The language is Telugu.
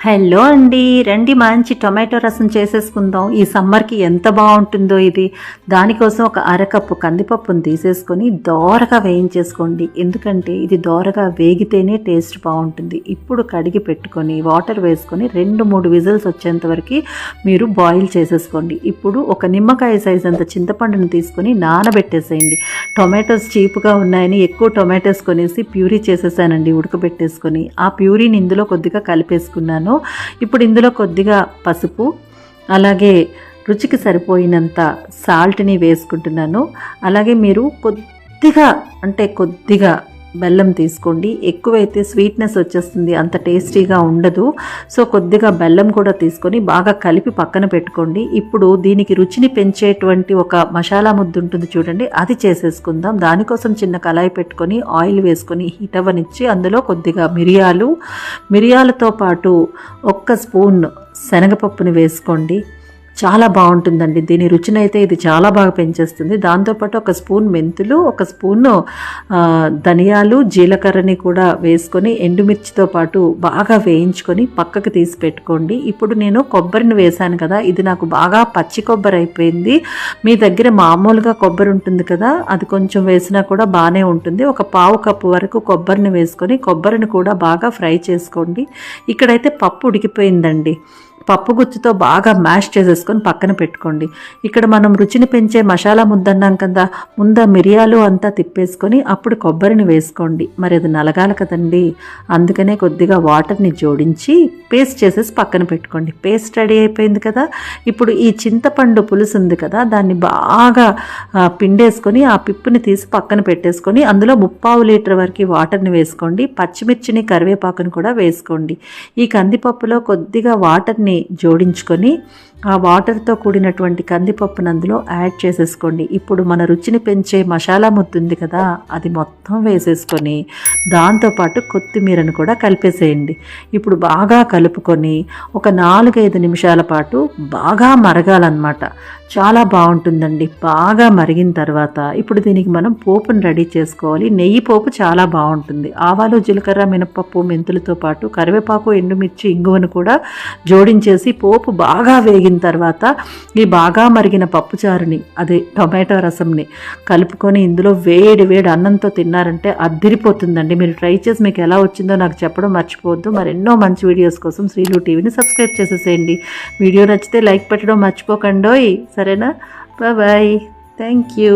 హలో అండి, రండి మంచి టొమాటో రసం చేసేసుకుందాం. ఈ సమ్మర్కి ఎంత బాగుంటుందో ఇది. దానికోసం ఒక అరకప్పు కందిపప్పును తీసేసుకొని దోరగా వేయించేసుకోండి. ఎందుకంటే ఇది దోరగా వేగితేనే టేస్ట్ బాగుంటుంది. ఇప్పుడు కడిగి పెట్టుకొని వాటర్ వేసుకొని 2-3 విజిల్స్ వచ్చేంత వరకు మీరు బాయిల్ చేసేసుకోండి. ఇప్పుడు ఒక నిమ్మకాయ సైజ్ అంత చింతపండుని తీసుకొని నానబెట్టేసేయండి. టొమాటోస్ చీపుగా ఉన్నాయని ఎక్కువ టొమాటోస్ కొనేసి ప్యూరీ చేసేసానండి ఉడకబెట్టేసుకొని. ఆ ప్యూరీని ఇందులో కొద్దిగా కలిపేసుకున్నాను. ఇప్పుడు ఇందులో కొద్దిగా పసుపు, అలాగే రుచికి సరిపోయినంత సాల్ట్ని వేసుకుంటున్నాను. అలాగే మీరు కొద్దిగా బెల్లం తీసుకోండి. ఎక్కువైతే స్వీట్నెస్ వచ్చేస్తుంది, అంత టేస్టీగా ఉండదు. సో కొద్దిగా బెల్లం కూడా తీసుకొని బాగా కలిపి పక్కన పెట్టుకోండి. ఇప్పుడు దీనికి రుచిని పెంచేటువంటి ఒక మసాలా ముద్ద ఉంటుంది చూడండి, అది చేసేసుకుందాం. దానికోసం చిన్న కళాయి పెట్టుకొని ఆయిల్ వేసుకొని హీట్ అవ్వనిచ్చి అందులో కొద్దిగా మిరియాలతో పాటు 1 స్పూన్ శనగపప్పుని వేసుకోండి. చాలా బాగుంటుందండి. దీని రుచినైతే ఇది చాలా బాగా పెంచేస్తుంది. దాంతోపాటు 1 స్పూన్ మెంతులు, 1 స్పూన్ ధనియాలు, జీలకర్రని కూడా వేసుకొని ఎండుమిర్చితో పాటు బాగా వేయించుకొని పక్కకు తీసి పెట్టుకోండి. ఇప్పుడు నేను కొబ్బరిని వేశాను కదా, ఇది నాకు బాగా పచ్చి కొబ్బరి అయిపోయింది. మీ దగ్గర మామూలుగా కొబ్బరి ఉంటుంది కదా, అది కొంచెం వేసినా కూడా బాగానే ఉంటుంది. 1/4 కప్పు వరకు కొబ్బరిని వేసుకొని కొబ్బరిని కూడా బాగా ఫ్రై చేసుకోండి. ఇక్కడైతే పప్పు ఉడికిపోయిందండి. పప్పు గుత్తితో బాగా మ్యాష్ చేసేసుకొని పక్కన పెట్టుకోండి. ఇక్కడ మనం రుచిని పెంచే మసాలా ముద్దన్నాం కదా, మిరియాలు అంతా తిప్పేసుకొని అప్పుడు కొబ్బరిని వేసుకోండి. మరి అది నలగాలి కదండి, అందుకనే కొద్దిగా వాటర్ని జోడించి పేస్ట్ చేసేసి పక్కన పెట్టుకోండి. పేస్ట్ రెడీ అయిపోయింది కదా. ఇప్పుడు ఈ చింతపండు పులుసు ఉంది కదా, దాన్ని బాగా పిండేసుకొని ఆ పిప్పుని తీసి పక్కన పెట్టేసుకొని అందులో 3/4 లీటర్ వరకు వాటర్ని వేసుకోండి. పచ్చిమిర్చిని, కరివేపాకుని కూడా వేసుకోండి. ఈ కందిపప్పులో కొద్దిగా వాటర్ని జోడించుకొని ఆ వాటర్తో కూడినటువంటి కందిపప్పును అందులో యాడ్ చేసేసుకోండి. ఇప్పుడు మన రుచిని పెంచే మసాలా ముద్ద ఉంది కదా, అది మొత్తం వేసేసుకొని దాంతోపాటు కొత్తిమీరను కూడా కలిపేసేయండి. ఇప్పుడు బాగా కలుపుకొని ఒక 4-5 నిమిషాల పాటు బాగా మరగాలన్నమాట. చాలా బాగుంటుందండి. బాగా మరిగిన తర్వాత ఇప్పుడు దీనికి మనం పోపును రెడీ చేసుకోవాలి. నెయ్యి పోపు చాలా బాగుంటుంది. ఆవాలు, జీలకర్ర, మినపప్పు, మెంతులతో పాటు కరివేపాకు, ఎండుమిర్చి, ఇంగువను కూడా జోడించేసి పోపు బాగా వేగిన తర్వాత ఈ బాగా మరిగిన పప్పుచారుని, అదే టొమాటో రసంని కలుపుకొని ఇందులో వేడి అన్నంతో తిన్నారంటే అద్దిరిపోతుందండి. మీరు ట్రై చేసి మీకు ఎలా వచ్చిందో నాకు చెప్పడం మర్చిపోవద్దు. మరెన్నో మంచి వీడియోస్ కోసం శ్రీలు టీవీని సబ్స్క్రైబ్ చేసేసేయండి. వీడియో నచ్చితే లైక్ పెట్టడం మర్చిపోకండోయ్. సరేనా? బాయ్. Thank you.